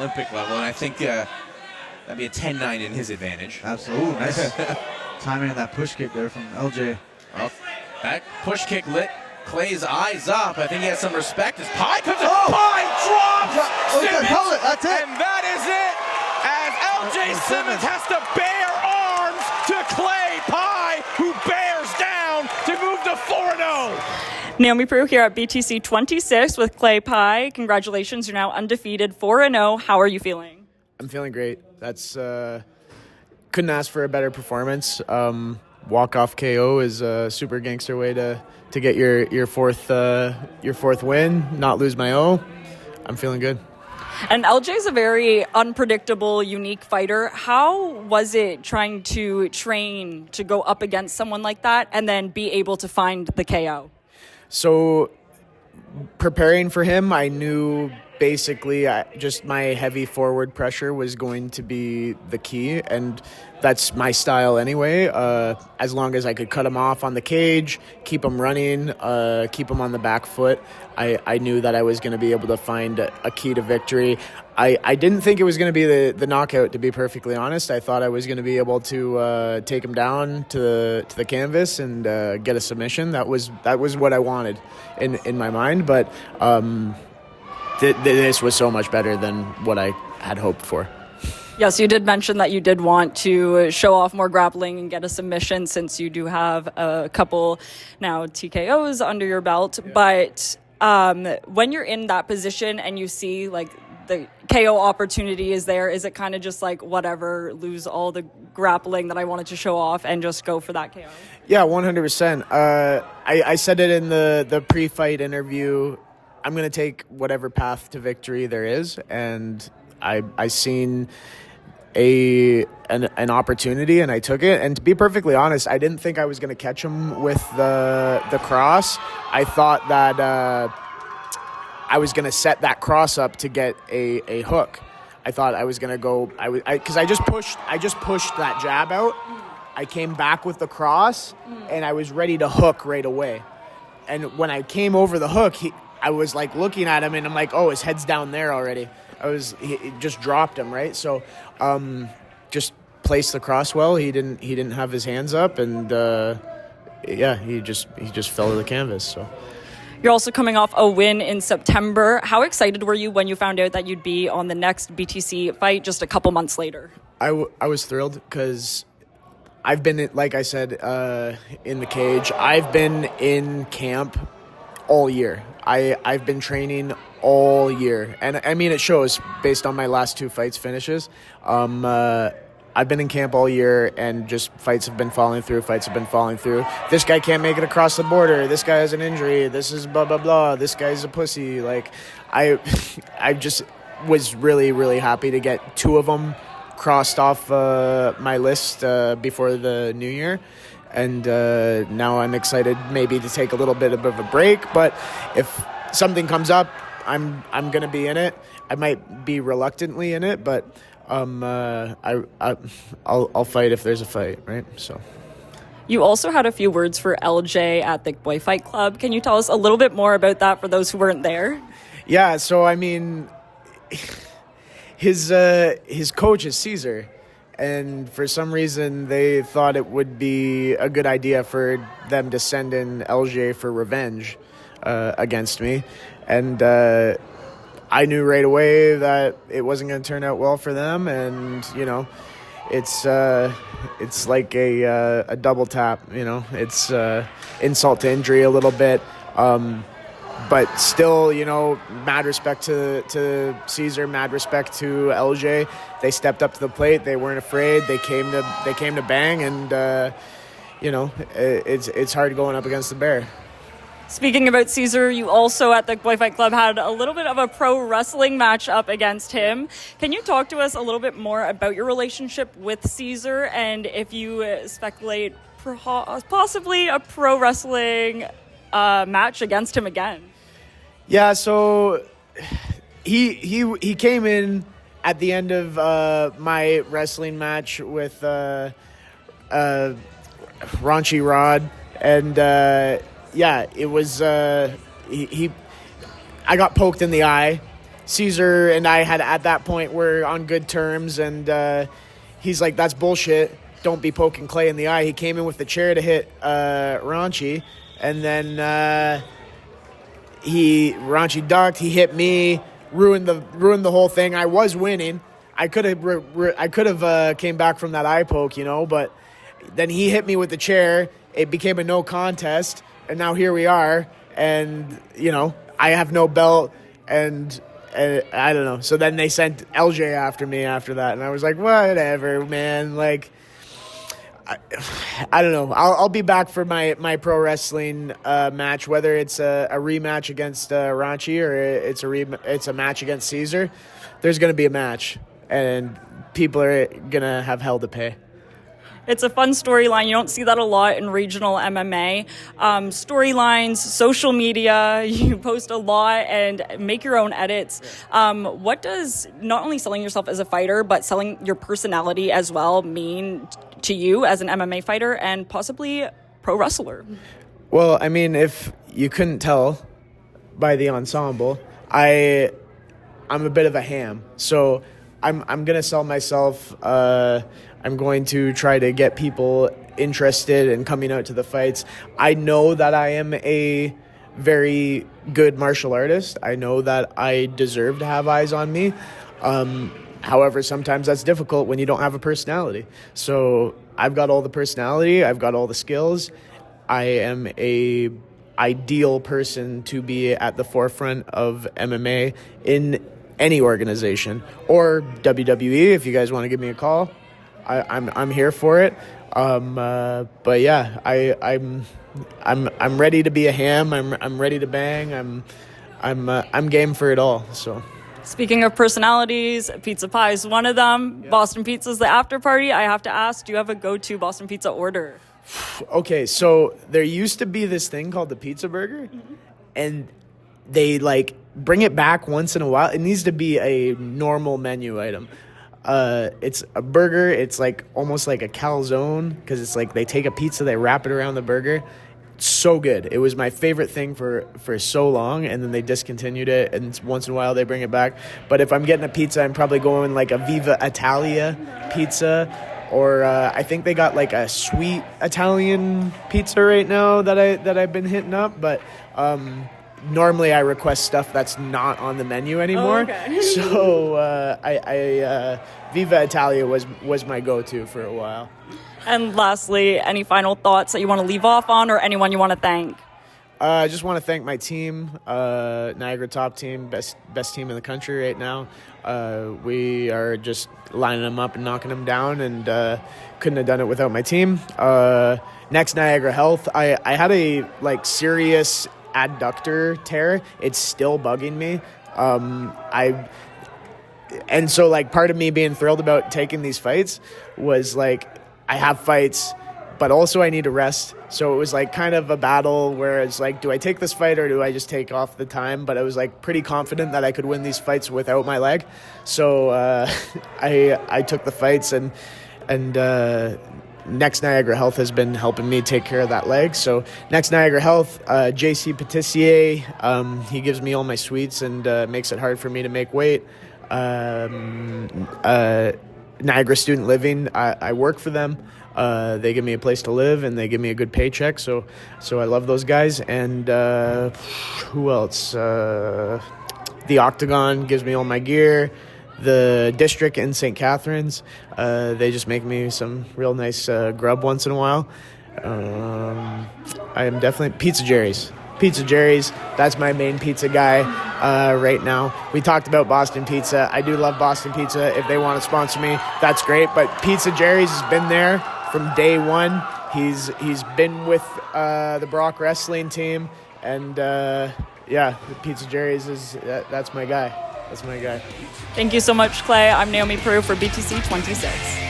Olympic level, and I think that'd be a 10-9 in his advantage. Absolutely. Nice timing on that push kick there from LJ. Well, that push kick lit Clay's eyes up. I think he has some respect. As Pye comes in. Oh! Pye drops Simmons, Pellet, that's it. and that is it. As LJ Simmons has to bare arms to Clay Pye, who bears down to move to 4-0. Naomi Proulx here at BTC 26 with Clay Pye. Congratulations, you're now undefeated 4-0. How are you feeling? I'm feeling great. That's couldn't ask for a better performance. Walk-off KO is a super gangster way to get your fourth win, not lose my O. I'm feeling good. And LJ's a very unpredictable, unique fighter. How was it trying to train to go up against someone like that and then be able to find the KO? So preparing for him, I knew basically just my heavy forward pressure was going to be the key, and that's my style anyway. As long as I could cut him off on the cage, keep him running, keep him on the back foot, I knew that I was going to be able to find a key to victory. I didn't think it was going to be the knockout, to be perfectly honest. I thought I was going to be able to take him down to the canvas and get a submission. That was what I wanted in my mind, but this was so much better than what I had hoped for. Yes, you did mention that you did want to show off more grappling and get a submission since you do have a couple now TKOs under your belt. Yeah. But when you're in that position and you see like the KO opportunity is there, is it kind of just like whatever, lose all the grappling that I wanted to show off and just go for that KO? Yeah, 100%. I said it in the pre-fight interview. I'm going to take whatever path to victory there is, and I seen an opportunity and I took it. And to be perfectly honest, I didn't think I was going to catch him with the cross. I thought that I was going to set that cross up to get a hook. I thought I was going to go because I just pushed that jab out. I came back with the cross and I was ready to hook right away. And when I came over the hook, I was like looking at him and I'm like, oh, his head's down there already. He just dropped him, right? So just placed the cross well. He didn't have his hands up, and he just fell to the canvas. So you're also coming off a win in September. How excited were you when you found out that you'd be on the next BTC fight just a couple months later? I was thrilled because I've been, like I said, in the cage. I've been in camp all year. I've been training all year, and I mean it shows based on my last two fights finishes. I've been in camp all year, and just fights have been falling through. This guy can't make it across the border. This guy has an injury. This is blah blah blah. This guy's a pussy. Like I just was really really happy to get two of them crossed off my list before the new year. And now I'm excited maybe to take a little bit of a break. But if something comes up, I'm going to be in it. I might be reluctantly in it, but I'll fight if there's a fight, right? So. You also had a few words for LJ at the Boy Fight Club. Can you tell us a little bit more about that for those who weren't there? Yeah, so I mean, his coach is Caesar. And for some reason, they thought it would be a good idea for them to send in LJ for revenge against me. And I knew right away that it wasn't going to turn out well for them. And, you know, it's like a double tap, you know. It's insult to injury a little bit. But still, you know, mad respect to Caesar, mad respect to LJ. They stepped up to the plate. They weren't afraid. They came to bang, and you know, it's hard going up against the bear. Speaking about Caesar, you also at the Boy Fight Club had a little bit of a pro wrestling match up against him. Can you talk to us a little bit more about your relationship with Caesar, and if you speculate possibly a pro wrestling match against him again? Yeah, so he came in at the end of my wrestling match with Raunchy Rod, and yeah, it was I got poked in the eye, Caesar and I had at that point were on good terms, and he's like, that's bullshit. Don't be poking Clay in the eye. He came in with the chair to hit Ranchi, and then Ranchi ducked. He hit me, ruined the whole thing. I was winning. I could have came back from that eye poke, but then he hit me with the chair. It became a no contest, and now here we are. And I have no belt, and I don't know. So then they sent LJ after me after that, and I was like, whatever, man. Like, I don't know. I'll be back for my pro wrestling match, whether it's a rematch against Ranchi or it's a match against Caesar. There's going to be a match, and people are going to have hell to pay. It's a fun storyline. You don't see that a lot in regional MMA. Storylines, social media, you post a lot and make your own edits. What does not only selling yourself as a fighter, but selling your personality as well mean to you as an MMA fighter and possibly pro wrestler? Well, I mean, if you couldn't tell by the ensemble, I'm a bit of a ham. So I'm going to sell myself. I'm going to try to get people interested in coming out to the fights. I know that I am a very good martial artist. I know that I deserve to have eyes on me. However, sometimes that's difficult when you don't have a personality. So I've got all the personality. I've got all the skills. I am a ideal person to be at the forefront of MMA in any organization, or WWE if you guys want to give me a call. I'm here for it. But yeah, I'm ready to be a ham. I'm ready to bang. I'm game for it all. So. Speaking of personalities, pizza pie is one of them. Yep. Boston Pizza is the after party. I have to ask, do you have a go-to Boston Pizza order? Okay, so there used to be this thing called the pizza burger, and they bring it back once in a while. It needs to be a normal menu item. It's a burger. It's almost like a calzone, because it's they take a pizza, they wrap it around the burger. It's so good. It was my favorite thing for so long, and then they discontinued it, and once in a while they bring it back. But if I'm getting a pizza, I'm probably going a Viva Italia pizza, or I think they got a sweet Italian pizza right now that I've been hitting up, but normally I request stuff that's not on the menu anymore. Oh, okay. So I Viva Italia was my go-to for a while. And lastly, any final thoughts that you want to leave off on, or anyone you want to thank? I just want to thank my team, Niagara Top Team, best team in the country right now. We are just lining them up and knocking them down, and couldn't have done it without my team. Next, Niagara Health. I had a serious adductor tear. It's still bugging me. And so part of me being thrilled about taking these fights was I have fights, but also I need to rest. So it was kind of a battle where it's do I take this fight or do I just take off the time? But I was pretty confident that I could win these fights without my leg. So I took the fights, and Next Niagara Health has been helping me take care of that leg. So Next Niagara Health, JC Patissier, he gives me all my sweets and makes it hard for me to make weight. Niagara Student Living, I work for them. They give me a place to live, and they give me a good paycheck. So I love those guys. And who else? The Octagon gives me all my gear. The District in St. Catharines, they just make me some real nice grub once in a while. I am definitely Pizza Jerry's. Pizza Jerry's, that's my main pizza guy right now. We talked about Boston Pizza. I do love Boston Pizza. If they want to sponsor me, that's great. But Pizza Jerry's has been there from day one. He's been with the Brock wrestling team, and Pizza Jerry's that's my guy. That's my guy. Thank you so much, Clay. I'm Naomi Proulx for BTC 26.